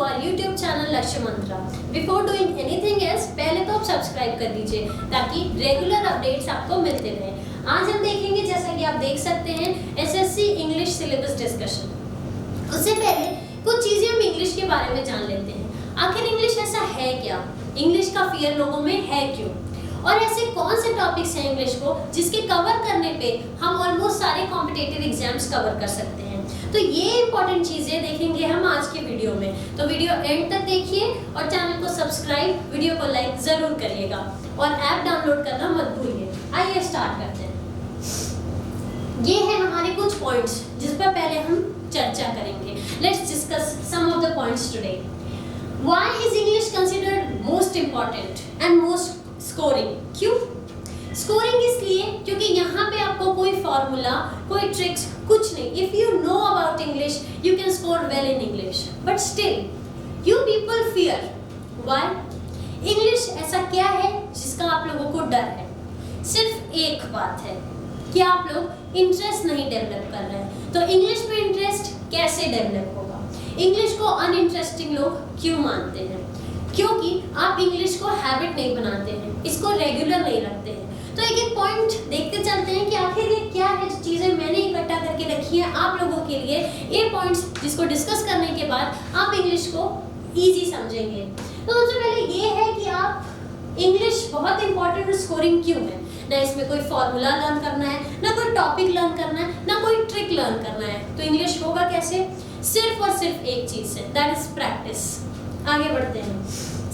Our YouTube channel लक्ष्य मंत्रा। Before doing anything else, पहले तो आप सब्सक्राइब कर दीजिए ताकि रेगुलर अपडेट्स आपको मिलते रहें। आज हम देखेंगे, जैसा कि आप देख सकते हैं, एसएससी इंग्लिश सिलेबस डिस्कशन। उससे पहले कुछ चीजें हम इंग्लिश के बारे में जान लेते हैं। आखिर इंग्लिश ऐसा है क्या? इंग्लिश का फियर लोगों में है क्यों? और ऐसे कौन से टॉपिक्स हैं इंग्लिश को जिसके कवर करने पे हम ऑलमोस्ट सारे कॉम्पिटिटिव एग्जाम्स कवर कर सकते हैं। तो ये इंपॉर्टेंट चीजें देखेंगे हम आज के वीडियो में। तो वीडियो एंड तक देखिए और चैनल को सब्सक्राइब, वीडियो को लाइक जरूर करिएगा और ऐप डाउनलोड करना मत भूलिए। आइए स्टार्ट करते हैं। ये है हमारे कुछ पॉइंट्स जिस पर पहले हम चर्चा करेंगे। Let's discuss some of the points today. Why is English considered most important and most scoring? क्यों? स्कोरिंग इसलिए क्योंकि यहाँ पे आपको कोई फॉर्मूला, कोई ट्रिक्स, कुछ नहीं। If you know about English, you can score well in English. But still, you people fear. Why? English ऐसा क्या है जिसका आप लोगों को डर है? सिर्फ एक बात है कि आप लोग इंटरेस्ट नहीं डेवलप कर रहे हैं। तो इंग्लिश में इंटरेस्ट कैसे डेवलप होगा? इंग्लिश को अनइंटरेस्टिंग लोग क्यों मानते हैं? क्योंकि आप इंग्लिश को हैबिट नहीं बनाते हैं, इसको रेगुलर नहीं रखते हैं। तो एक एक पॉइंट देखते चलते हैं कि आखिर ये क्या है जो चीजें मैंने इकट्ठा करके रखी है आप लोगों के लिए। ये पॉइंट्स जिसको डिस्कस करने के बाद आप इंग्लिश को इजी समझेंगे। तो सबसे पहले ये है कि आप इंग्लिश बहुत इंपॉर्टेंट और स्कोरिंग क्यों है। ना इसमें कोई फॉर्मूला लर्न करना है, ना कोई टॉपिक लर्न करना है, ना कोई ट्रिक लर्न करना है। तो इंग्लिश होगा कैसे? सिर्फ और सिर्फ एक चीज से, दैट इज प्रैक्टिस। आगे बढ़ते हैं।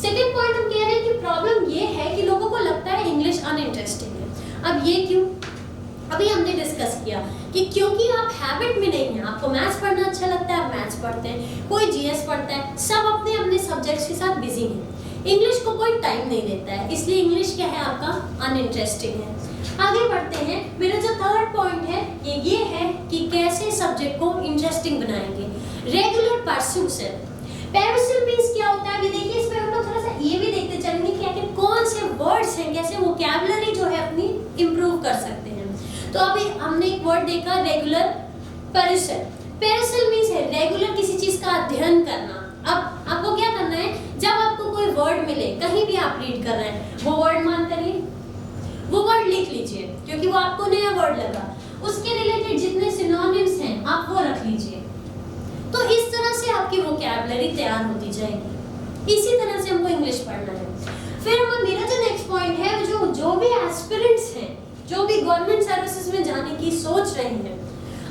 सेकंड पॉइंट हम कह रहे हैं कि प्रॉब्लम ये है कि लोगों को लगता है इंग्लिश अनइंटरेस्टिंग है। अब ये क्यों? अभी हमने डिस्कस किया कि क्योंकि आप हैबिट में नहीं हैं। आपको मैथ्स पढ़ना अच्छा लगता है, आप मैथ्स पढ़ते हैं, कोई जीएस पढ़ता है, सब अपने अपने सब्जेक्ट्स के साथ बिजी हैं। इंग्लिश को कोई टाइम नहीं देता है, इसलिए इंग्लिश क्या है आपका अनइंटरेस्टिंग है। आगे बढ़ते हैं। मेरा जो थर्ड पॉइंट है ये है कि कैसे सब्जेक्ट को इंटरेस्टिंग बनाएंगे। रेगुलर परस्यूट से। पैरासिल मींस क्या होता है? अभी देखिए, इस पे हम लोग थोड़ा सा ये भी देखते चलेंगे कि आखिर कौन से वर्ड्स हैं, कैसे वोकैबुलरी जो है अपनी इंप्रूव कर सकते हैं। तो अभी हमने एक वर्ड देखा, रेगुलर पैरासिल। पैरासिल मींस है रेगुलर किसी चीज का अध्ययन करना। अब आपको क्या करना है, जब आपको कोई वर्ड मिले, कहीं भी आप रीड कर रहे हैं, वो वर्ड मान करिए, वो वर्ड लिख लीजिए क्योंकि वो आपको नया वर्ड लगा। उसके रिलेटेड जितने सिनोनिम्स हैं आप वो रख लीजिए। तो इस तरह से आपकी वोकैबुलरी तैयार होती जाएगी। इसी तरह से हमको इंग्लिश पढ़ना है। फिर मेरा जो नेक्स्ट पॉइंट है, जो भी एस्पिरेंट्स हैं, जो भी गवर्नमेंट सर्विसेज में जाने की सोच रहे हैं,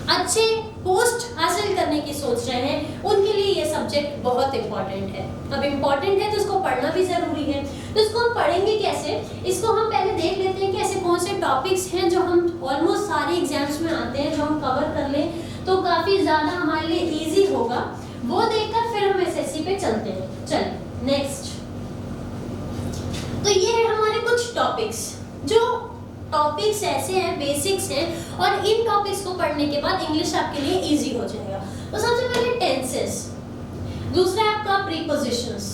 अच्छे पोस्ट हासिल करने की सोच रहे हैं, उनके लिए ये सब्जेक्ट बहुत इंपॉर्टेंट है। अब इंपॉर्टेंट है तो इसको पढ़ना भी जरूरी है। तो इसको हम पढ़ेंगे कैसे? इसको हम पहले देख लेते हैं कि ऐसे कौन से टॉपिक्स हैं जो हम ऑलमोस्ट सारे एग्जाम्स में आते हैं, जो हम कवर कर लें तो काफी ज्यादा हमारे लिए इजी होगा। वो देखकर फिर हम एसएससी पे चलते हैं। चलिए नेक्स्ट। तो ये है हमारे कुछ टॉपिक्स। जो टॉपिक्स ऐसे हैं, बेसिक्स हैं, और इन टॉपिक्स को पढ़ने के बाद इंग्लिश आपके लिए इजी हो जाएगा। तो सबसे पहले टेंसेस, दूसरा है आपका प्रीपोजिशंस,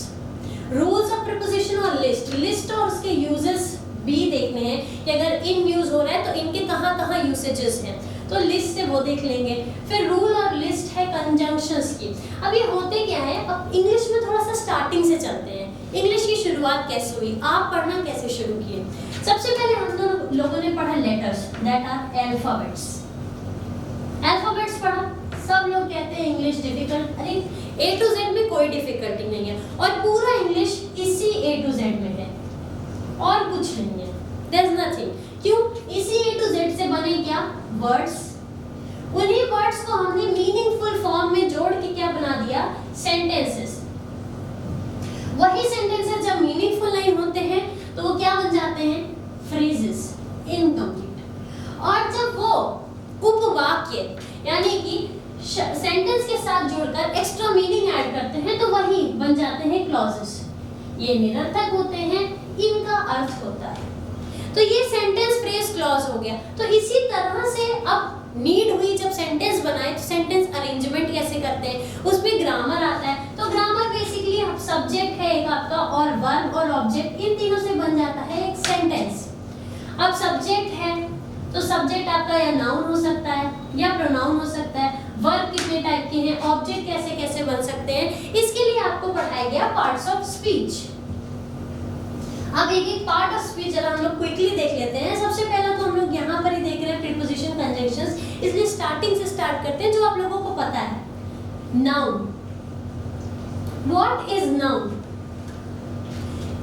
रूल्स ऑफ प्रीपोजिशन और लिस्ट। लिस्ट और उसके यूजेस भी देखने हैं कि अगर इन यूज हो रहा है तो इनके कहाँ-कहाँ यूसेजेस हैं, तो लिस्ट से वो देख लेंगे। फिर रूल और लिस्ट है कंजंक्शंस की। अब ये होते क्या है, अब इंग्लिश में थोड़ा सा स्टार्टिंग से चलते हैं। इंग्लिश की शुरुआत कैसे हुई, आप पढ़ना कैसे शुरू किए? सबसे पहले हम दोनों लोगों ने पढ़ा letters, that are alphabets. Alphabets पढ़ा। सब लोग कहते हैं इंग्लिश डिफिकल्ट। अरे ए टू जेड में कोई डिफिकल्टी नहीं है और पूरा इंग्लिश इसी ए टू जेड में है और कुछ नहीं है। There is nothing. क्यों? इसी ए टू जेड से बने क्या? वर्ड्स। उन्हीं वर्ड्स को हमने मीनिंगफुल फॉर्म में जोड़ के क्या बना दिया? सेंटेंसेस। वही सेंटेंसेस जब मीनिंगफुल नहीं होते हैं तो वो क्या बन जाते हैं? Phrases, incomplete. और जब वो उपवाक्य यानी कि सेंटेंस के साथ जोड़कर एक्स्ट्रा मीनिंग ऐड करते हैं तो वही बन जाते हैं क्लॉजेस। ये निरर्थक होते हैं, इनका अर्थ होता है। तो ये सेंटेंस, फ्रेज, क्लॉज हो गया। तो इसी तरह से अब नीड हुई जब सेंटेंस बनाए तो सेंटेंस अरेंजमेंट कैसे करते हैं, उसमें ग्रामर आता है। तो ग्रामर बेसिकली अब सब्जेक्ट है एक आपका और वर्ब और ऑब्जेक्ट, इन तीनों से बन जाता है एक सेंटेंस। अब सब्जेक्ट है तो सब्जेक्ट आपका या नाउन हो सकता है या प्रोनाउन हो सकता है। वर्ब कितने टाइप के हैं, ऑब्जेक्ट कैसे कैसे बन सकते हैं, इसके लिए आपको पढ़ाया गया पार्ट्स ऑफ स्पीच। अब एक एक पार्ट ऑफ स्पीच जरा हम लोग क्विकली देख लेते हैं। सबसे पहला तो हम लोग यहाँ पर ही देख रहे हैं प्रीपोजिशन कंजंक्शंस, इसलिए स्टार्टिंग से स्टार्ट करते हैं जो आप लोगों को पता है। Noun, what is noun?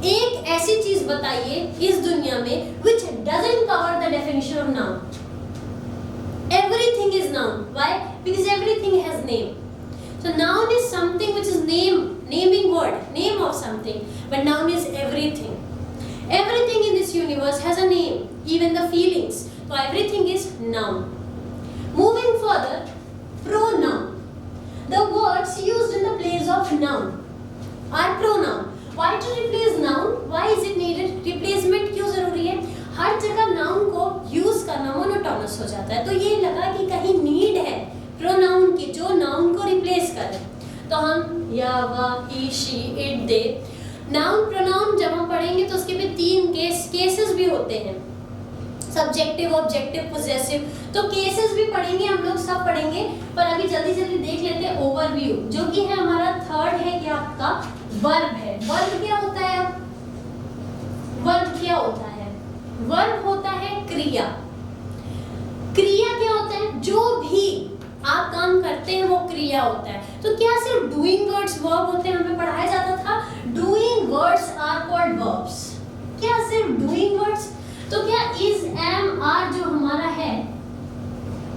एक ऐसी चीज बताइए इस दुनिया में which doesn't cover the definition of noun. Everything is noun. Why? Because everything has name. So noun is something which is naming word, name of something. But noun is everything. Everything in this universe has a name, even the feelings. So everything is noun. Moving further, pronoun. The words used in the place of noun are pronoun. Why to replace noun? Why is it needed? Replacement क्यों जरूरी है? हर जगह noun को use करना monotonous हो जाता है, तो ये लगा कि कहीं need है pronoun की जो noun को replace करे। तो हम या, वह, he, she, it, they, noun pronoun जब हम पढ़ेंगे तो उसके भी 3 cases भी होते हैं, सब्जेक्टिव, ऑब्जेक्टिव, पोजेसिव। तो केसेस भी पढ़ेंगे हम लोग, सब पढ़ेंगे, पर अभी जल्दी जल्दी देख लेते हैं ओवरव्यू, जो कि है हमारा थर्ड है क्या आपका वर्ब है। वर्ब क्या होता है? वर्ब क्या होता है? वर्ब होता है क्रिया। क्रिया क्या होता है? जो भी आप काम करते हैं वो क्रिया होता है। तो क्या सिर्फ डूइंग वर्ड्स वर्ब होते हैं? हमें पढ़ाया जाता था doing words are called verbs. क्या सिर्फ डूइंग वर्ड्स? तो क्या इज, एम, आर जो हमारा है,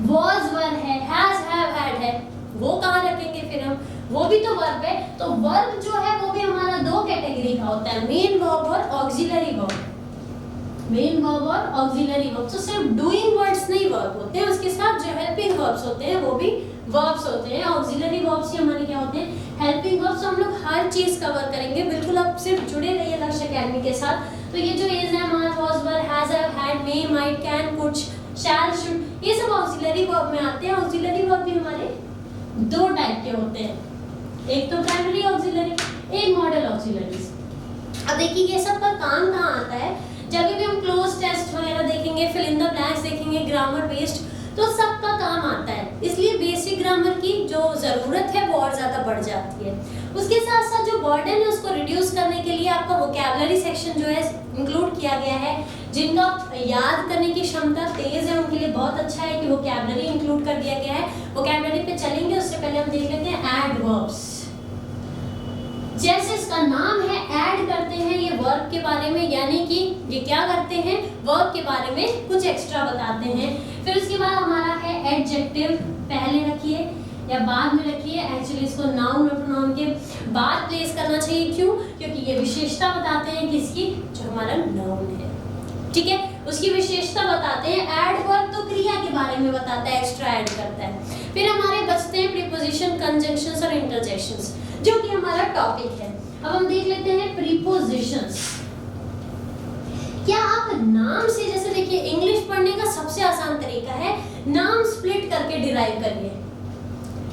was, were है, has, have, had है, वो कहाँ रखेंगे फिर हम? वो भी तो वर्ब है। तो वर्ब जो है वो भी हमारा 2 कैटेगरी का होता है, मेन वर्ब और ऑक्सिलरी वर्ब। मेन वर्ब और ऑक्सिलरी वर्ब। तो सिर्फ डूइंग वर्ड्स नहीं वर्ब होते हैं, उसके साथ जो हेल्पिंग वर्ब्स होते हैं वो भी वर्ब्स होते हैं। ऑक्सिलरी वर्ब्स ही हमारे क्या होते हैं? Helping verbs. हम लोग हर चीज कवर करेंगे, बिल्कुल आप सिर्फ जुड़े रहिए लक्ष्य एकेडमी के साथ। तो ये जो is, am, are, was, were, has, have, had, may, might, can, could, shall, should, ये सब ऑक्सिलरी वर्ब में आते हैं। ऑक्सिलरी वर्ब भी हमारे 2 टाइप के होते हैं, एक तो प्राइमरी ऑक्सिलरी, एक मॉडल ऑक्सिलरीज। अब देखिए ये सब का काम कहाँ आता है? जब भी हम क्लोज टेस्ट वगैरह देखेंगे, फिल इन द ब्लैंक्स देखेंगे, ग्रामर बेस्ड, तो सबका काम आता है। इसलिए बेसिक ग्रामर की जो जरूरत है वो और ज्यादा बढ़ जाती है। उसके साथ साथ जो बर्डन है उसको रिड्यूस करने के लिए आपका वोकैबुलरी सेक्शन जो है इंक्लूड किया गया है। जिनका याद करने की क्षमता तेज है उनके लिए बहुत अच्छा है कि वोकैबुलरी इंक्लूड कर दिया गया है। वोकैबुलरी पे चलेंगे, उससे पहले हम देख लेते हैं एडवर्ब्स। जैसे इसका नाम है, ऐड करते हैं ये वर्ब के बारे में, यानी कि ये क्या करते हैं? वर्ब के बारे में कुछ एक्स्ट्रा बताते हैं। फिर उसके बाद हमारा है एडजेक्टिव, पहले रखिए या बाद में रखिए। एक्चुअली इसको नाउन और प्रोनाउन के बाद प्लेस करना चाहिए। क्यों? क्योंकि ये विशेषता बताते हैं किसकी? जो हमारा नाउन है, ठीक है, उसकी विशेषता बताते हैं। ऐड वर्ब तो क्रिया के बारे में बताता है, एक्स्ट्रा ऐड करता है। फिर हमारे बचते हैं प्रीपोजिशन, कंजंक्शंस और इंटरजेक्शंस, जो कि हमारा टॉपिक है। अब हम देख लेते हैं प्रीपोजिशंस। क्या आप नाम से, जैसे देखिए इंग्लिश पढ़ने का सबसे आसान तरीका है नाम स्प्लिट करके डिराइव करिए।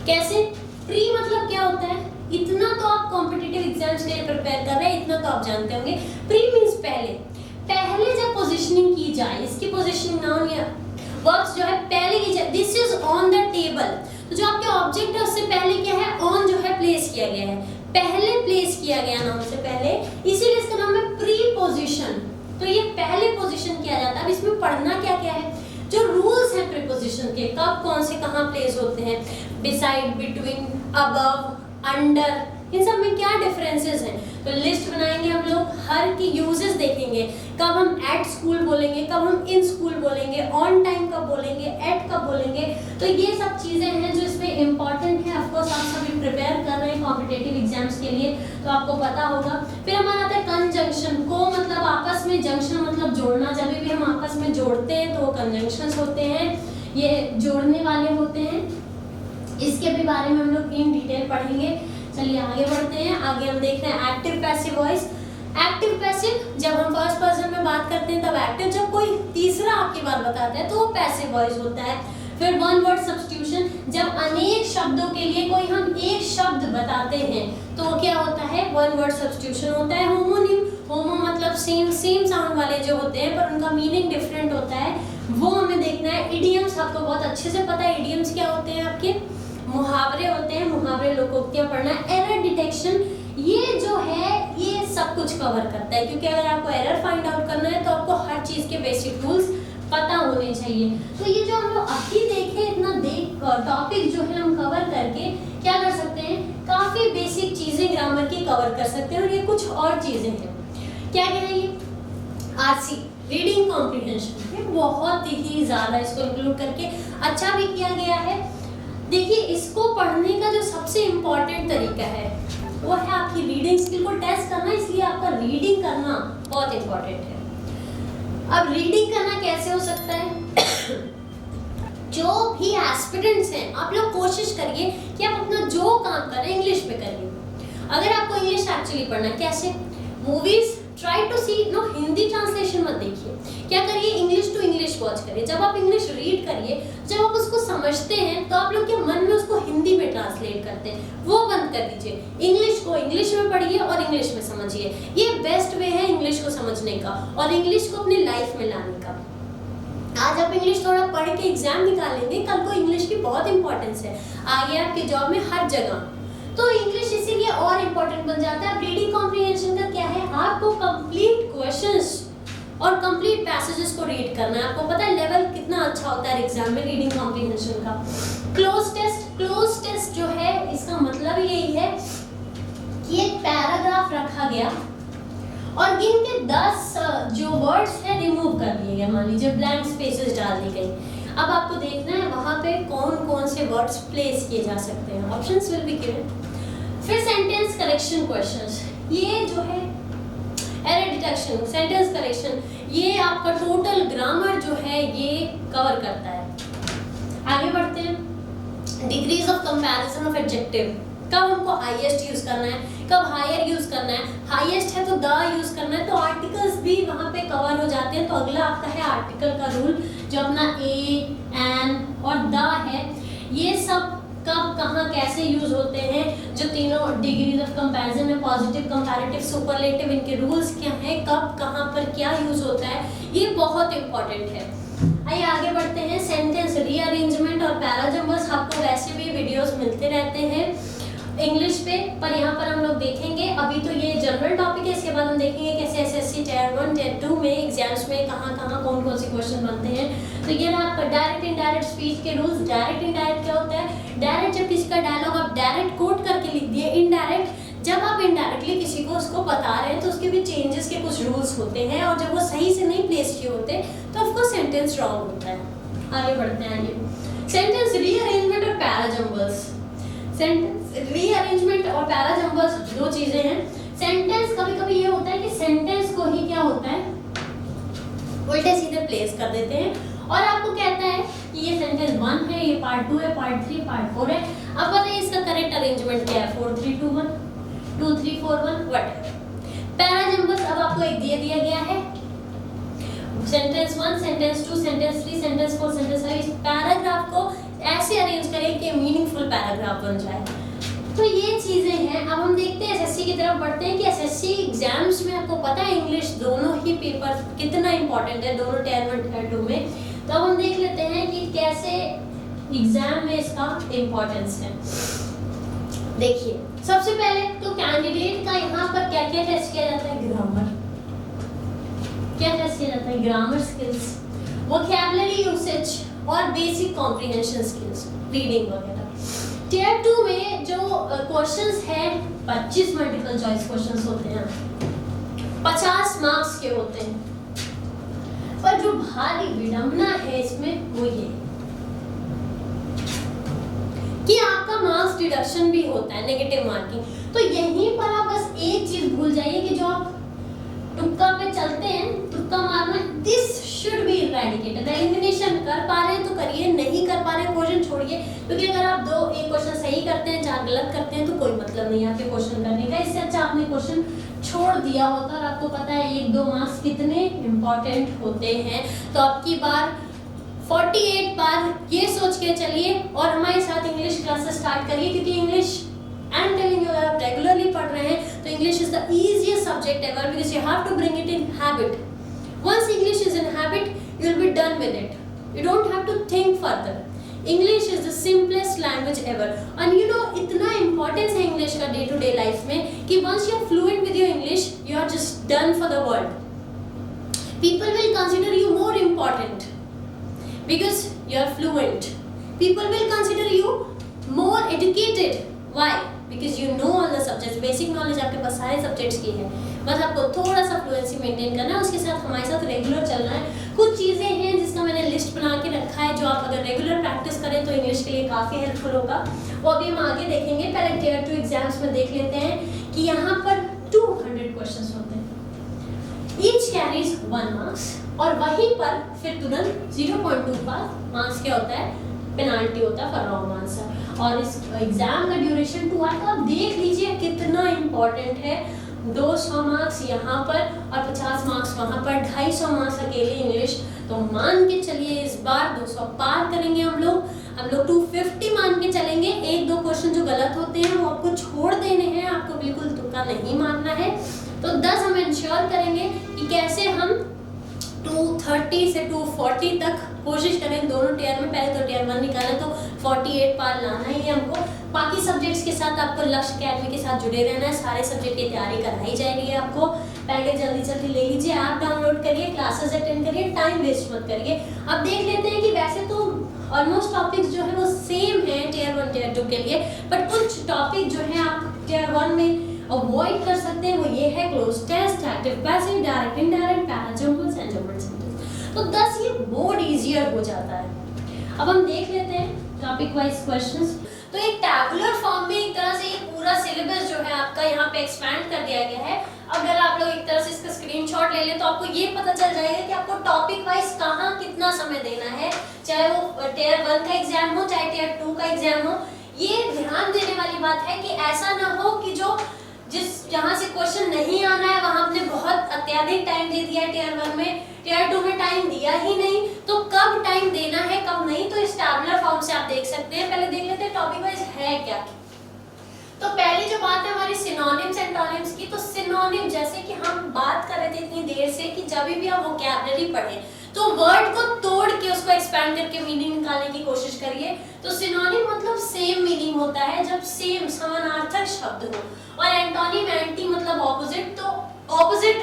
कैसे? प्री मतलब क्या होता है? इतना तो आप कॉम्पिटिटिव एग्जाम्स के लिए प्रिपेयर कर रहे हैं, इतना तो आप जानते होंगे। प्री मींस पहले। पहले जब पोजीशनिंग की जाए, इसकी पोजीशनिंग नाउन या वर्ब्स जो है पहले की जाए। This is on the table, तो जो आपके ऑब्जेक्ट है उससे पहले क्या है? ऑन जो है प्लेस किया गया है, पहले प्लेस किया गया नाउन से पहले, इसीलिए इसका नाम है प्रीपोजिशन। तो ये पहले पोजीशन किया जाता है। अब इसमें पढ़ना क्या क्या है? जो रूल्स हैं प्रीपोजिशन के, कब कौन से कहाँ प्लेस होते हैं, बिसाइड, बिटवीन, अबव, अंडर, इन सब में क्या डिफरेंसेस हैं। तो लिस्ट बनाएंगे हम लोग, हर की यूजेस देखेंगे, कब हम एट स्कूल बोलेंगे, कब हम इन स्कूल बोलेंगे, ऑन टाइम कब बोलेंगे, एट कब बोलेंगे। तो ये सब चीजें हैं जो इसमें इंपॉर्टेंट है। ऑफ कोर्स आप सभी प्रिपेयर कर रहे हैं कॉम्पिटिटिव एग्जाम्स के लिए, तो आपको पता होगा। फिर हमारा आता है कंजंक्शन। को मतलब आपस में, जंक्शन मतलब जोड़ना। जब भी हम आपस में जोड़ते हैं तो कंजंक्शंस होते हैं, ये जोड़ने वाले होते हैं। इसके भी बारे में हम लोग इन डिटेल पढ़ेंगे। चलिए आगे बढ़ते हैं। आगे हम देखते हैं active passive voice. Active passive जब हम फर्स्ट पर्सन में बात करते हैं तब एक्टिव, जब कोई तीसरा आपकी बात बताता है तो वो पैसिव वॉइस होता है। फिर वन वर्ड सब्स्टिट्यूशन, जब अनेक शब्दों के लिए कोई हम एक शब्द बताते हैं तो क्या होता है? वन वर्ड सब्स्टिट्यूशन होता है। होमोनिम, होमो मतलब सेम, सेम साउंड वाले जो होते हैं पर उनका मीनिंग डिफरेंट होता है, वो हमें देखना है। इडियम्स आपको बहुत अच्छे से पता है, इडियम्स क्या होते हैं आपके? मुहावरे होते हैं, मुहावरे लोकोक्तियां पढ़ना, एरर डिटेक्शन, ये जो है ये सब कुछ कवर करता है, क्योंकि अगर आपको एरर फाइंड आउट करना है तो आपको हर चीज के बेसिक रूल्स पता होने चाहिए। तो ये जो हम लोग अभी देखे, इतना टॉपिक जो है हम कवर करके क्या कर सकते हैं, काफी बेसिक चीजें ग्रामर की कवर कर सकते हैं। और ये कुछ और चीजें हैं, क्या है ये, आरसी रीडिंग कॉम्प्रिहेंशन, ये बहुत ही ज्यादा इसको इंक्लूड करके अच्छा भी किया गया है। देखिए इसको पढ़ने का जो सबसे इम्पोर्टेंट तरीका है वो है आपकी रीडिंग स्किल को टेस्ट करना, इसलिए आपका रीडिंग करना बहुत इम्पोर्टेंट है। अब रीडिंग करना कैसे हो सकता है जो भी एस्पिरेंट्स हैं, आप लोग कोशिश करिए कि आप अपना जो काम कर रहे हैं इंग्लिश में करिए। अगर आपको इंग्लिश एक्चुअली पढ़ना, कैसे, movies try to see no, Hindi translation मत देखिए, क्या करिए इंग्लिश टू इंग्लिश वॉच करिए। जब आप इंग्लिश रीड करिए, जब आप उसको समझते हैं तो आप लोग के मन में उसको हिंदी में ट्रांसलेट करते हैं, वो बंद कर दीजिए। इंग्लिश को इंग्लिश में पढ़िए और इंग्लिश में समझिए, ये बेस्ट वे है इंग्लिश को समझने का और इंग्लिश को अपनी लाइफ में लाने का। आज आप इंग्लिश थोड़ा पढ़ के एग्जाम निकालेंगे, कल को इंग्लिश की बहुत इंपॉर्टेंस है आगे आपके जॉब में हर जगह, तो इंग्लिश इसीलिए और इम्पोर्टेंट बन जाता है। अब रीडिंग कॉम्प्रिहेंशन का क्या है, आपको कंप्लीट क्वेश्चंस और कंप्लीट पैसेजेस को रीड करना है। आपको पता है लेवल कितना अच्छा होता है एग्जाम में रीडिंग कॉम्प्रिहेंशन का। क्लोज टेस्ट जो है इसका मतलब यही है कि एक पैराग्राफ रखा गया और इनके 10 जो वर्ड्स है रिमूव कर दिए गए, मान लीजिए ब्लैंक स्पेसेस डाल दी गई। अब आपको देखना है वहां पे कौन कौन से वर्ड्स प्लेस किए जा सकते हैं, ऑप्शंस विल बी गिवन। फिर सेंटेंस करेक्शन क्वेश्चंस, ये जो है एरर डिटेक्शन, सेंटेंस करेक्शन, ये आपका टोटल ग्रामर जो है ये कवर करता है। आगे बढ़ते हैं, degrees of comparison of adjective, कब हमको हाईएस्ट यूज करना है, कब हायर यूज करना है, हाईएस्ट है तो द यूज करना है, तो आर्टिकल्स भी वहां पे कवर हो जाते हैं। तो अगला आपका है आर्टिकल का रूल, जो अपना ए, एन और द है, ये सब कब कहाँ कैसे यूज होते हैं, जो तीनों डिग्रीज ऑफ कंपैरिजन में पॉजिटिव, कंपैरेटिव, सुपरलेटिव, इनके रूल्स क्या हैं, कब कहाँ पर क्या यूज होता है, ये बहुत इंपॉर्टेंट है। आइए आगे बढ़ते हैं, सेंटेंस रीअरेंजमेंट और पैराजम्बल्स आपको वैसे भी वीडियोस मिलते रहते हैं इंग्लिश पे, पर यहाँ पर हम लोग देखेंगे, अभी तो ये जनरल टॉपिक है, इसके बाद हम देखेंगे कैसे एसएससी टायर 1 टायर 2 में एग्जाम्स में कहाँ कहाँ कौन कौन से क्वेश्चन बनते हैं। तो ये रहा आपका डायरेक्ट इनडायरेक्ट स्पीच के रूल्स। डायरेक्ट इनडायरेक्ट क्या होता है, डायरेक्ट जब किसी का डायलॉग आप डायरेक्ट कोट करके लिख दिए, इनडायरेक्ट जब आप इनडायरेक्टली किसी को उसको बता रहे हैं तो उसके भी चेंजेस के कुछ रूल्स होते हैं और जब वो सही से नहीं प्लेस किए होते तो ऑफकोर्स सेंटेंस रॉन्ग होता है। आगे बढ़ते हैं, आगे सेंटेंस रीअरेंजमेंट और पैराजम्बल्स। सेंटेंस रीअरेंजमेंट और पैराजम्बल्स दो चीजें हैं। सेंटेंस कभी कभी ये होता है कि सेंटेंस को ही क्या होता है उल्टे सीधे प्लेस कर देते हैं और आपको कहता है कि ये सेंटेंस 1 है, ये पार्ट 2 है, पार्ट 3, पार्ट 4 है। अब बताइए इसका करेक्ट अरेंजमेंट क्या है, 4 3 2 1, 2 3 4 1 व्हाट। पैराजम्बल्स अब आपको एक दिया गया है, sentence 1, sentence 2, sentence 3, sentence 4, sentence 5। इस पैराग्राफ को ऐसे अरेंज करें कि मीनिंगफुल पैराग्राफ बन जाए। तो ये चीजें हैं। अब हम देखते हैं एसएससी की तरफ बढ़ते हैं कि एसएससी एग्जाम्स में आपको पता है इंग्लिश दोनों ही पेपर कितना इंपॉर्टेंट है, दोनों टायर 1 टायर 2 में। तो अब हम देख लेते हैं कि कैसे एग्जाम में इसका इम्पोर्टेंस है। देखिए सबसे पहले तो कैंडिडेट का यहाँ पर क्या क्या टेस्ट किया जाता है, ग्रामर। क्या टेस्ट किया जाता है, ग्रामर स्किल्स, वोकैबुलरी यूसेज और बेसिक कॉम्प्रिहेंशन स्किल्स, रीडिंग वगैरह। टियर 2 में जो क्वेश्चंस हैं 25 मल्टीपल चॉइस क्वेश्चंस होते हैं, 50 मार्क्स के होते हैं। पर जो भारी विडंबना है इसमें वो ये कि आपका मार्क्स डिडक्शन भी होता है, नेगेटिव मार्किंग। तो यहीं पर आप बस एक चीज भूल जाइए कि जो आप तुक्का पे चलते हैं, तुक्का मारना, this should be eradicated. Elimination कर पा रहे हैं तो करिए, नहीं कर पा रहे हैं क्वेश्चन छोड़िए, क्योंकि अगर आप एक क्वेश्चन सही करते हैं 4 गलत करते हैं तो कोई मतलब नहीं आपके क्वेश्चन करने का। इससे अच्छा आपने क्वेश्चन छोड़ दिया होता और आपको पता है 1-2 मार्क्स कितने इंपॉर्टेंट होते हैं। तो आपकी बार 48 बार ये सोच के चलिए और हमारे साथ इंग्लिश क्लासेस स्टार्ट करिए, क्योंकि English I am telling you, अगर आप रेगुलरली पढ़ रहे हैं तो English is the easiest subject ever, because you have to bring it in habit. Once English is in habit, you will be done with it, you don't have to think further. English is the simplest language ever. And you know इतना importance है English का day to day life में कि once you are fluent with your English you are just done for the world. People will consider you more important because you are fluent. People will consider you more educated. Why? Because you know all the subjects. Basic knowledge आपके पास सारे subjects की है, बस आपको थोड़ा सा fluency maintain करना है, उसके साथ हमारे साथ regular चलना है। कुछ चीज़ें हैं जिसका मैंने लिस्ट बना के रखा है जो आप अगर रेगुलर प्रैक्टिस करें तो इंग्लिश के लिए काफ़ी हेल्पफुल होगा। वो अभी हम आगे देखेंगे। पहले Tier 2 एग्जाम्स में देख लेते हैं कि यहाँ पर 200 क्वेश्चन होते हैं। Each carries 1 marks और वहीं पर फिर तुरंत 0.25 मार्क्स क्या होता है, पेनाल्टी होता है फॉर रॉन्ग आंसर। और इस एग्जाम का ड्यूरेशन 2 आवर, तो आप देख लीजिए कितना इम्पोर्टेंट है। 200 मार्क्स यहाँ पर और 50 मार्क्स वहाँ पर, 250 मार्क्स अकेले इंग्लिश। तो मान के चलिए इस बार 200 पार करेंगे हम लोग 250 मान के चलेंगे। 1-2 क्वेश्चन जो गलत होते हैं वो आपको छोड़ देने हैं, आपको बिल्कुल तुक्का नहीं मारना है। तो 10 हम इंश्योर करेंगे कि कैसे हम 230 से 240 तक कोशिश करें दोनों टियर में। पहले तो टियर 1 निकालें तो 48 पार लाना ही है हमको। बाकी सब्जेक्ट्स के साथ आपको लक्ष्य अकेडमी के साथ जुड़े रहना है, सारे सब्जेक्ट की तैयारी कराई जाएगी आपको। पैकेज जल्दी जल्दी ले लीजिए, ऐप डाउनलोड करिए, क्लासेस अटेंड करिए, टाइम वेस्ट मत करिए। अब देख लेते हैं कि वैसे तो ऑलमोस्ट टॉपिक्स जो है वो सेम है टियर 1 टियर 2 के लिए, बट कुछ टॉपिक जो है आप टियर 1 में अवॉइड कर सकते हैं। वो ये है cloze test, active passive, direct indirect, parajumbles and jumbled sentence. तो 10 ये मोर इजियर हो जाता है। अब हम देख लेते हैं टॉपिक वाइज क्वेश्चंस। तो एक टैबुलर फॉर्म में एक तरह से ये पूरा सिलेबस जो है आपका यहाँ पे एक्सपैंड कर दिया गया है। अगर आप लोग एक तरह से इसका स्क्रीनशॉट ले लें तो आपको ये पता चल जाएगा कि आपको टॉपिक वाइज कहाँ कितना समय देना है, चाहे वो टियर 1 का एग्जाम हो चाहे टियर 2 का एग्जाम हो। ये ध्यान देने वाली बात है कि ऐसा ना हो कि जिस जहाँ से क्वेश्चन नहीं आना है वहां आपने बहुत अत्यधिक टाइम दे दिया है टियर 1 में, टियर 2 में टाइम दिया ही नहीं। तो कब टाइम देना है कब नहीं, तो इस टैबुलर फॉर्म से आप देख सकते हैं। पहले देख लेते हैं टॉपिक वाइज है क्या। तो पहली जो बात है हमारी सिनोनिम्स एंड एंटोनिम्स की। तो सिनोनिम जैसे कि हम बात कर रहे थे इतनी देर से कि जब भी आप वोकैबुलरी पढ़ें तो वर्ड को तोड़ के उसको एक्सपैंड करके मीनिंग निकालने की कोशिश करिए। तो सिनोनिम मतलब सेम मीनिंग होता है जब सेम समानार्थक शब्द हो, और एंटोनिम एंटी मतलब ऑपोजिट, तो ऑपोजिट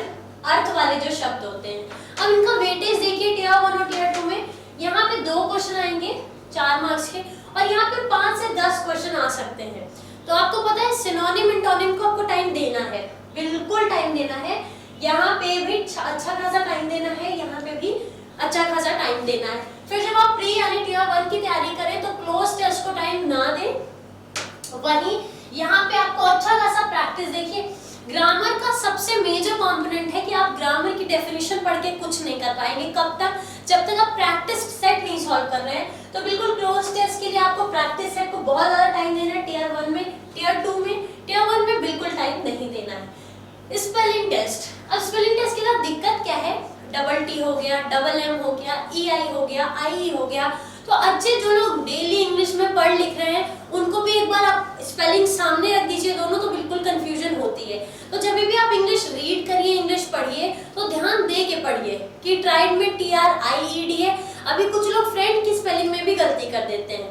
अर्थ वाले जो शब्द होते हैं। अब इनका वेटेज देखिए टियर 1 और टियर 2 में। यहाँ पे 2 क्वेश्चन आएंगे 4 मार्क्स के, और यहाँ पे 5 से 10 क्वेश्चन आ सकते हैं। तो आपको पता है सिनोनिम एंटोनिम को आपको टाइम देना है, बिल्कुल टाइम देना है। यहाँ पे भी अच्छा खासा टाइम देना है, यहाँ पे भी अच्छा खासा टाइम देना है। फिर जब आप प्री यानी टियर 1 की तैयारी करें तो क्लोज टेस्ट को टाइम ना दें। वहीं यहाँ पे आपको अच्छा खासा प्रैक्टिस देखिए। ग्रामर का सबसे मेजर कंपोनेंट है कि आप ग्रामर की डेफिनेशन पढ़ के कुछ नहीं कर पाएंगे। कब तक? जब तक आप प्रैक्टिस सेट नहीं सॉल्व कर रहे हैं। तो बिल्कुल क्लोज टेस्ट के लिए आपको प्रैक्टिस सेट को बहुत ज्यादा टाइम देना है टियर 1 में, टियर 2 में। टियर 1 में बिल्कुल टाइम नहीं देना है। स्पेलिंग टेस्ट, अब स्पेलिंग टेस्ट के साथ दिक्कत क्या है, डबल टी हो गया, डबल एम हो गया, ई आई हो गया, आई हो गया। तो अच्छे जो लोग डेली इंग्लिश में पढ़ लिख रहे हैं उनको भी एक बार आप स्पेलिंग सामने रख दीजिए दोनों, तो बिल्कुल कंफ्यूजन होती है। तो जब भी आप इंग्लिश रीड करिए, इंग्लिश पढ़िए तो ध्यान दे के पढ़िए कि ट्राइड में TRIED है। अभी कुछ लोग फ्रेंड की स्पेलिंग में भी गलती कर देते हैं,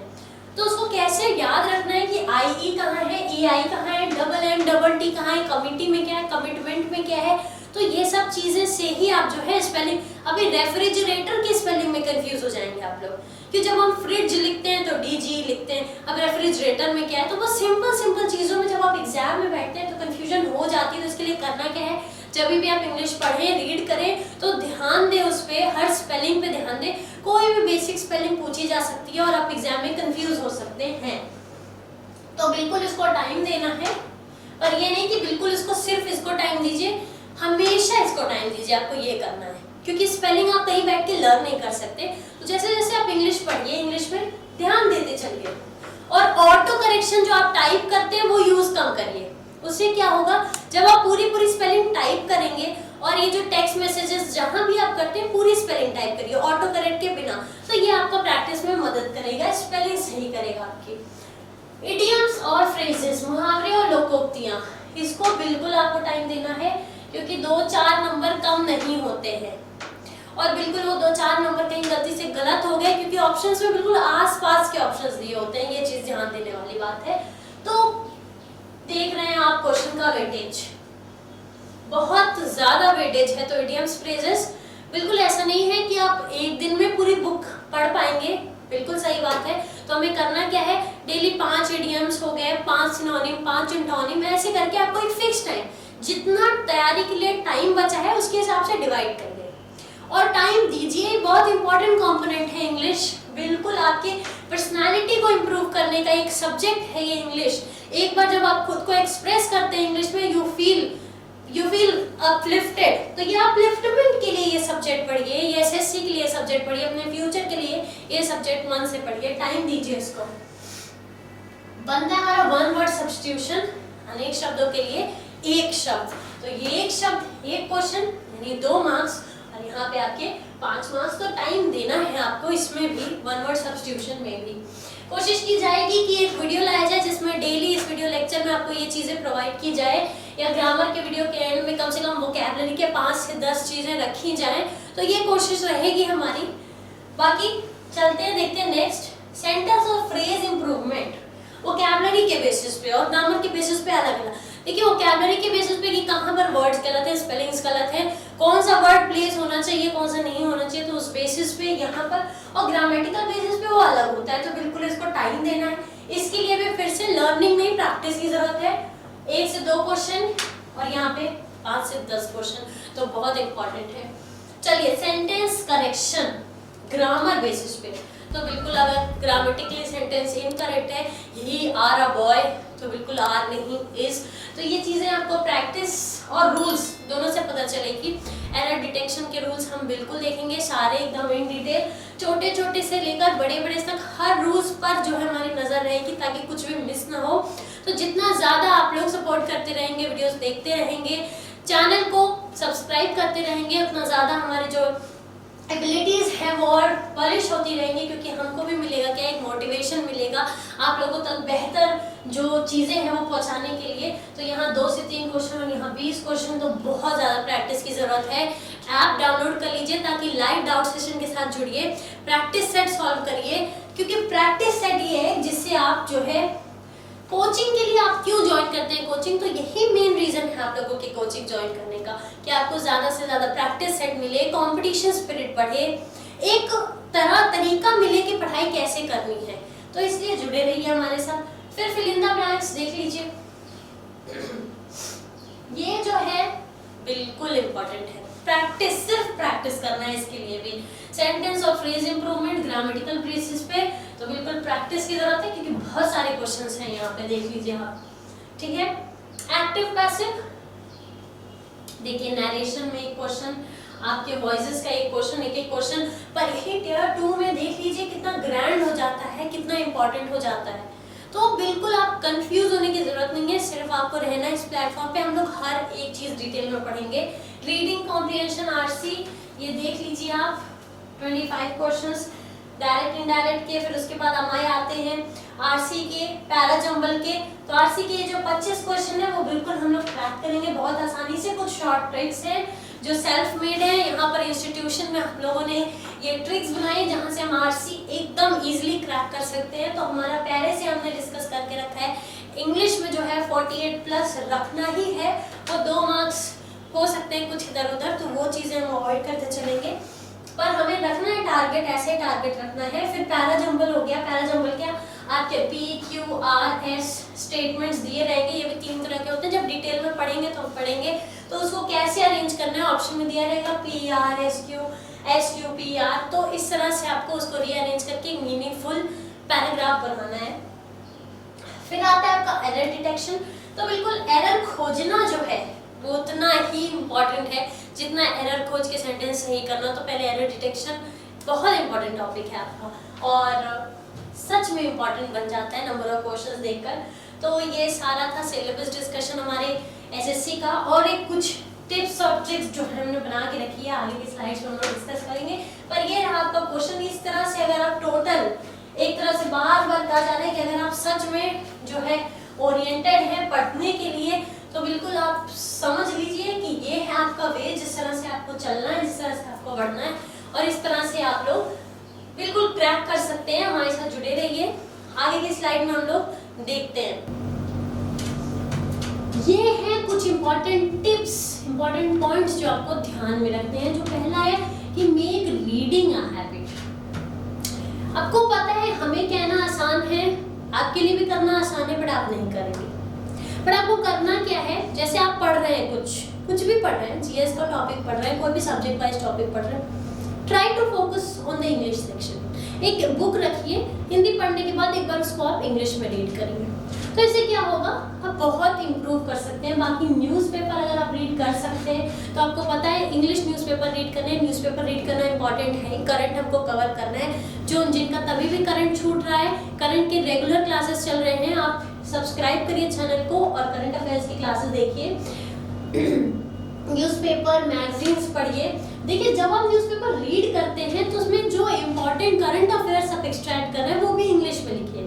तो उसको कैसे याद रखना है कि IE कहाँ है, EI कहाँ है, डबल M डबल T कहाँ है, कमिटी में क्या है, कमिटमेंट में क्या है। तो ये सब चीजें से ही आप जो है स्पेलिंग, अभी रेफ्रिजरेटर की स्पेलिंग में कंफ्यूज हो जाएंगे आप लोग कि जब हम फ्रिज लिखते हैं तो DG लिखते हैं, अब रेफ्रिजरेटर में क्या है। तो वो सिंपल चीजों में जब आप एग्जाम में बैठते हैं तो कंफ्यूजन हो जाती है। तो इसके लिए करना क्या है, जब भी आप इंग्लिश पढ़ें रीड करें तो ध्यान दें उस पर, हर स्पेलिंग पे ध्यान दें। कोई भी बेसिक स्पेलिंग पूछी जा सकती है और आप एग्जाम में कंफ्यूज हो सकते हैं। तो बिल्कुल इसको टाइम देना है, पर ये नहीं कि बिल्कुल इसको सिर्फ इसको टाइम दीजिए, हमेशा इसको टाइम दीजिए। आपको ये करना है क्योंकि स्पेलिंग आप कहीं बैठ के लर्न नहीं कर सकते। तो जैसे जैसे आप इंग्लिश पढ़िए, इंग्लिश में ध्यान देते चलिए, और ऑटो करेक्शन जो आप टाइप करते हैं वो यूज कम करिए। उससे क्या होगा, जब आप पूरी स्पेलिंग टाइप करेंगे और ये जो टेक्स्ट मैसेजेस जहां भी आप करते हैं पूरी स्पेलिंग टाइप करिए ऑटो करेक्ट के बिना, तो ये आपको प्रैक्टिस में मदद करेगा, स्पेलिंग सही करेगा आपकी। इडियम्स और फ्रेजेस, मुहावरे और लोकोक्तियां, इसको बिल्कुल आपको टाइम देना है क्योंकि 2-4 नंबर कम नहीं होते हैं। और बिल्कुल वो 2-4 नंबर कहीं गलती से गलत हो गए क्योंकि ऑप्शंस में बिल्कुल आसपास के ऑप्शंस दिए होते हैं, ये चीज ध्यान देने वाली बात है। तो देख रहे हैं आप क्वेश्चन का वेटेज, बहुत ज्यादा वेटेज है। तो इडियम्स फ्रेजेस बिल्कुल ऐसा नहीं है कि आप एक दिन में पूरी बुक पढ़ पाएंगे, बिल्कुल सही बात है। तो हमें करना क्या है, डेली 5 इडियम्स हो गए, 5 सिनोनिम, 5 एंटोनिम, ऐसे करके आपको एक फिक्स टाइम, जितना तैयारी के लिए टाइम बचा है उसके हिसाब से डिवाइड कर दे और टाइम दीजिए। बहुत इंपॉर्टेंट कंपोनेंट है इंग्लिश, बिल्कुल आपके पर्सनालिटी को इम्प्रूव करने का एक सब्जेक्ट है ये इंग्लिश। एक बार जब आप खुद को एक्सप्रेस करते हैं इंग्लिश में, यू फील अपलिफ्टेड। तो ये अपलिफ्टमेंट के लिए ये सब्जेक्ट पढ़िए, ये एसएससी के लिए सब्जेक्ट पढ़िए, अपने फ्यूचर के लिए ये सब्जेक्ट मन से पढ़िए, टाइम दीजिए इसको। बनता है हमारा वन वर्ड सब्स्टिट्यूशन, अनेक शब्दों के लिए एक शब्द। तो ये एक शब्द एक क्वेश्चन यानी 2 मार्क्स और यहाँ पे आपके 5 मार्क्स। तो टाइम देना है आपको इसमें भी, वन वर्ड सब्स्टिट्यूशन में भी। कोशिश की जाएगी कि एक वीडियो लाया जाए जिसमें डेली इस वीडियो लेक्चर में आपको ये चीजें प्रोवाइड की जाए, या ग्रामर के वीडियो के एंड में कम से कम वोकैबुलरी के 5 से 10 चीजें रखी जाएं। तो ये कोशिश रहेगी हमारी। बाकी चलते हैं, देखते हैं नेक्स्ट, सेंटेंस और फ्रेज इंप्रूवमेंट वोकैबुलरी के बेसिस पे और ग्रामर के बेसिस पे अलग अलग। देखिए वोकैबुलरी के बेसिस पे कि कहाँ पर वर्ड्स गलत है, स्पेलिंग्स गलत है, कौन सा वर्ड प्लेस होना चाहिए, कौन सा नहीं होना चाहिए, तो उस बेसिस पे यहाँ पर, और ग्रामेटिकल बेसिस पे वो अलग होता है। तो बिल्कुल इसको टाइम देना है। इसके लिए भी फिर से लर्निंग नहीं, प्रैक्टिस की जरूरत है। 1 से 2 क्वेश्चन और यहाँ पे 5 से 10 क्वेश्चन, तो बहुत इंपॉर्टेंट है। चलिए सेंटेंस करेक्शन ग्रामर बेसिस पे, तो बिल्कुल अगर ग्रामेटिकली सेंटेंस इनकरेक्ट है, ही आर अ बॉय, तो बिल्कुल आर नहीं इज। तो ये चीजें आपको प्रैक्टिस और रूल्स दोनों से पता चलेगी। एरर डिटेक्शन के रूल्स हम बिल्कुल देखेंगे सारे एकदम इन डिटेल, छोटे छोटे से लेकर बड़े बड़े तक हर रूल्स पर जो है हमारी नजर रहेगी ताकि कुछ भी मिस ना हो। तो जितना ज्यादा आप लोग सपोर्ट करते रहेंगे, वीडियोस देखते रहेंगे, चैनल को सब्सक्राइब करते रहेंगे, उतना ज्यादा हमारे जो एबिलिटीज है वो और पॉलिश होती रहेंगी, क्योंकि हमको भी मिलेगा क्या, एक मोटिवेशन मिलेगा आप लोगों तक बेहतर जो चीजें हैं वो पहुंचाने के लिए। तो यहाँ 2 से 3 क्वेश्चन और यहाँ 20 क्वेश्चन, तो बहुत ज्यादा प्रैक्टिस की जरूरत है। ऐप डाउनलोड कर लीजिए ताकि लाइव डाउट सेशन के साथ जुड़िए, प्रैक्टिस सेट सॉल्व करिए, क्योंकि प्रैक्टिस सेट ये है जिससे आप जो है कोचिंग के लिए आप क्यों ज्वाइन करते हैं कोचिंग, तो यही मेन रीजन है आप लोगों की कोचिंग ज्वाइन करने का कि आपको ज्यादा से ज्यादा प्रैक्टिस सेट मिले, कंपटीशन स्पिरिट बढ़े, एक तरीका मिले कि पढ़ाई कैसे करनी है। तो इसलिए जुड़े रहिए हमारे साथ। फिर फिल इन द ब्लैंक्स देख लीजिए, ये जो है बिल्कुल इंपॉर्टेंट है, प्रैक्टिस, सिर्फ प्रैक्टिस करना है इसके लिए भी। सेंटेंस और फ्रेज इंप्रूवमेंट ग्रामेटिकल बेसिस पे, तो बिल्कुल प्रैक्टिस की जरूरत है क्योंकि बहुत सारे क्वेश्चंस हैं यहाँ पे, देख लीजिए आप, ठीक है। एक्टिव पैसिव, देखिए नरेशन में एक क्वेश्चन, आपके वॉइसेस का एक क्वेश्चन, एक एक क्वेश्चन पर ही टियर 2 में देख लीजिए कितना ग्रैंड हो जाता है, कितना इंपॉर्टेंट हो जाता है। तो बिल्कुल आप कंफ्यूज होने की जरूरत नहीं है, सिर्फ आपको रहना इस प्लेटफॉर्म पे। हम लोग हर एक चीज डिटेल में पढ़ेंगे। रीडिंग कॉम्प्रिहेंशन आरसी, ये देख लीजिए आप, 25 क्वेश्चंस डायरेक्ट इनडायरेक्ट के, फिर उसके बाद अमाय आते हैं आरसी के, पैरा जंबल के। तो आरसी के जो 25 क्वेश्चन है वो बिल्कुल हम लोग क्रैक करेंगे बहुत आसानी से। कुछ शॉर्ट ट्रिक्स हैं जो सेल्फ मेड है, यहाँ पर इंस्टीट्यूशन में हम लोगों ने ये ट्रिक्स बनाए जहाँ से हम आरसी एकदम इजीली क्रैक कर सकते हैं। तो हमारा पहले से हमने डिस्कस करके रखा है, इंग्लिश में जो है 48 प्लस रखना ही है। वो 2 मार्क्स हो सकते हैं कुछ इधर उधर, तो वो चीजें हम अवॉइड करते चलेंगे, पर हमें रखना है टारगेट, ऐसे टारगेट रखना है। फिर पैरा जंबल हो गया, पैरा जंबल क्या, आपके PQRS स्टेटमेंट्स दिए रहेंगे, ये भी 3 तरह के होते हैं। जब डिटेल में पढ़ेंगे तो हम पढ़ेंगे, तो उसको कैसे अरेंज करना है ऑप्शन में दिया रहेगा, PR, SQ, PR। तो इस तरह से आपको उसको रीअरेंज करके एक मीनिंगफुल पैराग्राफ बनाना है। फिर आता है आपका एरर डिटेक्शन। तो बिल्कुल एरर खोजना जो है वो उतना ही इम्पोर्टेंट है जितना एरर खोज के सेंटेंस सही करना। तो पहले एरर डिटेक्शन बहुत इंपॉर्टेंट टॉपिक है आपका, और सच में इम्पोर्टेंट बन जाता है नंबर ऑफ क्वेश्चंस देखकर। तो ये सारा था सिलेबस डिस्कशन हमारे एसएससी का, और एक कुछ टिप्स और ट्रिक्स जो हमने बना के रखी है, आगे की स्लाइड्स में हम लोग डिस्कस करेंगे। पर ये रहा आपका क्वेश्चन, इस तरह से अगर आप टोटल एक तरह से बार बार कहा जा रहा है कि अगर आप सच में जो है ओरिएंटेड है पढ़ने के लिए, तो बिल्कुल आप समझ लीजिए कि ये है आपका वे, जिस तरह से आपको चलना है, जिस तरह से आपको बढ़ना है। और इस तरह से आप लोग बिल्कुल क्रैक कर सकते हैं। हमारे साथ जुड़े रहिए। आगे की स्लाइड में हम लोग देखते हैं। ये हैं कुछ इंपॉर्टेंट टिप्स, इंपॉर्टेंट पॉइंट्स जो आपको ध्यान में रखते हैं। जो पहला है कि मेक रीडिंग अ हैबिट। आपको पता है हमें कहना आसान है, आपके लिए भी करना आसान है, बट आप नहीं करेंगे। पर आपको करना क्या है, जैसे आप पढ़ रहे हैं, कुछ भी पढ़ रहे हैं, जीएस का टॉपिक पढ़ रहे हैं, कोई भी सब्जेक्ट वाइज टॉपिक पढ़ रहे हैं, try to focus on the English section. एक बुक रखिए, हिंदी पढ़ने के बाद एक बार उसको आप इंग्लिश में रीड करिए, तो इससे क्या होगा, आप बहुत इंप्रूव कर सकते हैं। बाकी न्यूज़पेपर अगर आप रीड कर सकते हैं तो आपको पता है इंग्लिश न्यूज़पेपर रीड करना है। न्यूज़पेपर रीड करना इंपॉर्टेंट है, करंट हमको कवर करना है। जो जिनका तभी भी करंट छूट रहा है, करंट के रेगुलर क्लासेस चल रहे हैं, आप सब्सक्राइब करिए चैनल को और करंट अफेयर्स की क्लासेस देखिए। न्यूज़पेपर मैगजीन्स पढ़िए। देखिए जब आप न्यूज़पेपर रीड करते हैं तो उसमें जो इम्पोर्टेंट करंट अफेयर्स आप एक्सट्रैक्ट कर रहे हैं वो भी इंग्लिश में लिखिए।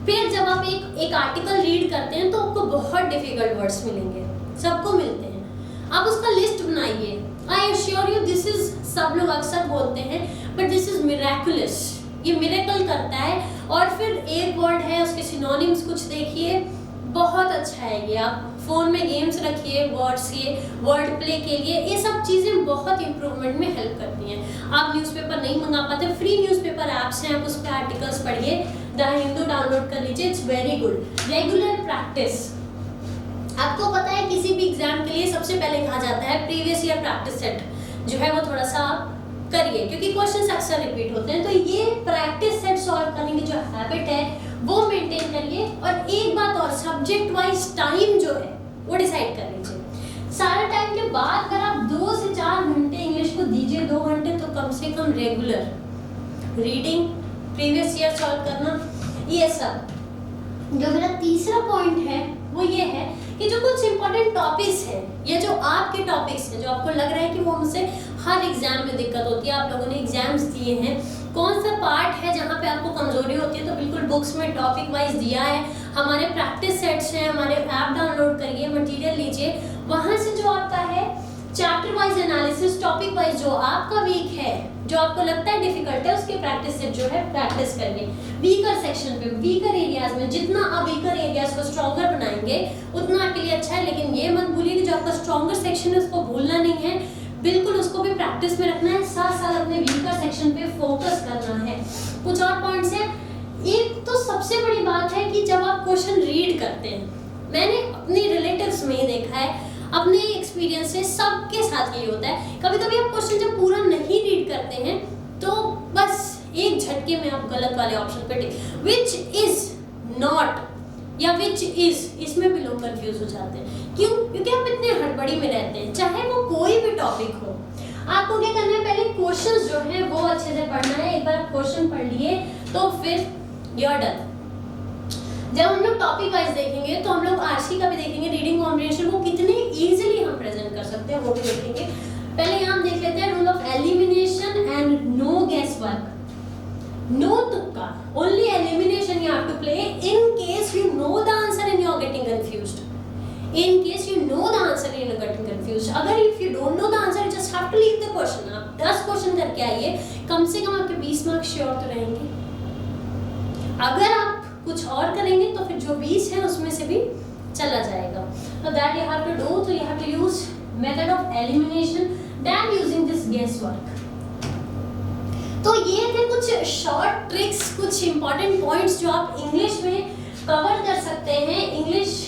फिर जब आप एक आर्टिकल रीड करते हैं तो आपको बहुत डिफिकल्ट वर्ड्स मिलेंगे, सबको मिलते हैं, आप उसका लिस्ट बनाइए। I assure you this is, सब लोग अक्सर बोलते हैं बट दिस इज मिरेकुलस, ये मिरेकल करता है। और फिर एक वर्ड है उसके सिनोनिम्स कुछ देखिए, बहुत अच्छा है ये। आप फोन में गेम्स रखिए वर्ड्स के, वर्ड प्ले के लिए, ये सब चीज़ें बहुत इंप्रूवमेंट में हेल्प करती हैं। आप न्यूज़पेपर नहीं मंगा पाते, फ्री न्यूज़पेपर ऐप्स हैं, आप उस पर आर्टिकल्स पढ़िए। द हिंदू डाउनलोड कर लीजिए, it's very good. Regular practice, आपको पता है किसी भी एग्जाम के लिए सबसे पहले कहा जाता है प्रीवियस ईयर प्रैक्टिस सेट जो है वो थोड़ा सा आप करिए, क्योंकि क्वेश्चंस अक्सर रिपीट होते हैं। तो ये प्रैक्टिस सेट सॉल्व करने की जो हैबिट है वो मेंटेन करिए। और एक बात और, सब्जेक्ट वाइज टाइम जो है वो डिसाइड कर लीजिए। सारे टाइम के बाद अगर आप 2 से 4 घंटे इंग्लिश को दीजिए, 2 घंटे तो कम से कम regular reading, previous year solve करना, ये सब। जो मेरा तीसरा पॉइंट है वो ये है कि जो कुछ इंपॉर्टेंट टॉपिक्स हैं, ये जो आपके टॉपिक्स हैं जो आपको लग रहा है कि वो हमसे हर एग्जाम में दिक्कत होती है, आप लोगों ने एग्जाम्स दिए हैं, कौन सा पार्ट है जहाँ पे आपको कमजोरी होती है, तो बिल्कुल बुक्स में टॉपिक वाइज दिया है। हमारे प्रैक्टिस सेट्स हैं, हमारे ऐप डाउनलोड करिए, मटेरियल लीजिए, वहाँ से जो आपका है chapter wise analysis, topic wise जो आपका वीक है, जो आपको लगता है डिफिकल्ट है, उसके प्रैक्टिस सेट जो है प्रैक्टिस करिए। वीकर सेक्शन पे, वीकर एरियाज में जितना आप वीकर एरियाज को स्ट्रॉन्गर बनाएंगे उतना आपके लिए अच्छा है। लेकिन ये मत भूलिए कि जो आपका स्ट्रॉन्गर सेक्शन है उसको भूलना नहीं है, बिल्कुल उसको भी प्रैक्टिस में रखना है, साथ साथ अपने वीकर सेक्शन पे फोकस करना है। कुछ और पॉइंट्स हैं। एक तो सबसे बड़ी बात है कि जब आप क्वेश्चन रीड करते हैं, मैंने अपने रिलेटिव्स में ही देखा है, अपने एक्सपीरियंस से सबके साथ ये होता है, कभी कभी आप क्वेश्चन जब पूरा नहीं रीड करते हैं तो बस एक झटके में आप गलत वाले ऑप्शन पे टिक, विच इज नॉट या विच इज, इसमें भी लोग कंफ्यूज हो जाते हैं। क्यों? क्योंकि आप इतने हड़बड़ी में रहते हैं, चाहे वो कोई भी टॉपिक हो। आपको क्या करना है, पहले क्वेश्चंस जो है वो अच्छे से पढ़ना है। एक बार क्वेश्चन पढ़ लिए तो फिर यू आर डन। जब हम लोग टॉपिक वाइज देखेंगे तो हम लोग आरसी का भी देखेंगे, रीडिंग कॉम्प्रिहेंशन को कितनी इजीली हम प्रेजेंट कर सकते हैं वो भी देखेंगे। पहले यहाँ देख लेते हैं rule of elimination and no guesswork. No तुक्का, only elimination you have to play in case you know the answer and you are getting confused. In case you know the answer and you're getting confused, अगर if you don't know the answer, you just have to leave the question. आप 10 question करके आइए, कम से कम आपके 20 marks sure तो रहेंगे। अगर आप कुछ और करेंगे तो फिर जो 20 है उसमें से भी चला जाएगा। So that you have to do, so you have to use method of elimination than using this guesswork. तो ये थे कुछ शॉर्ट ट्रिक्स, कुछ इंपॉर्टेंट पॉइंट्स जो आप इंग्लिश में कवर कर सकते हैं, इंग्लिश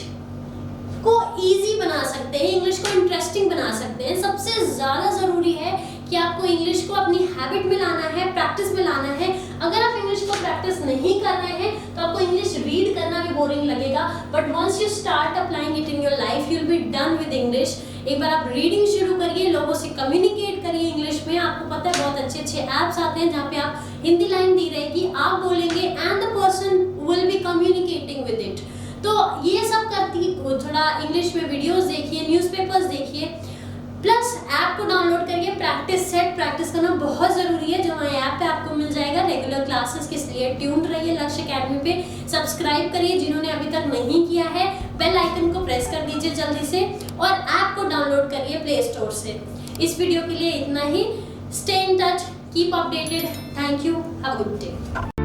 को इजी बना सकते हैं, इंग्लिश को इंटरेस्टिंग बना सकते हैं। सबसे ज़्यादा ज़रूरी है कि आपको इंग्लिश को अपनी हैबिट में लाना है, प्रैक्टिस में लाना है। अगर आप इंग्लिश को प्रैक्टिस नहीं कर रहे हैं तो आपको इंग्लिश रीड करना भी बोरिंग लगेगा, but once you start applying it in your life you will be done with English. एक बार आप रीडिंग शुरू करिए, लोगों से कम्युनिकेट करिए इंग्लिश में। आपको पता है बहुत अच्छे अच्छे ऐप्स आते हैं जहाँ पे आप हिंदी लाइन दी रहेगी, आप बोलेंगे and the person will be communicating with it. तो ये सब करती, थोड़ा इंग्लिश में वीडियोस देखिए, न्यूज़पेपर्स देखिए, प्लस ऐप को डाउनलोड करिए। प्रैक्टिस सेट प्रैक्टिस करना बहुत ज़रूरी है, जो हमारे ऐप पे आपको मिल जाएगा। रेगुलर क्लासेस के लिए ट्यून्ड रहिए लक्ष्य एकेडमी पे, सब्सक्राइब करिए जिन्होंने अभी तक नहीं किया है, बेल आइकन को प्रेस कर दीजिए जल्दी से, और ऐप को डाउनलोड करिए प्ले स्टोर से। इस वीडियो के लिए इतना ही। Stay in touch, keep updated. Thank you, have a good day.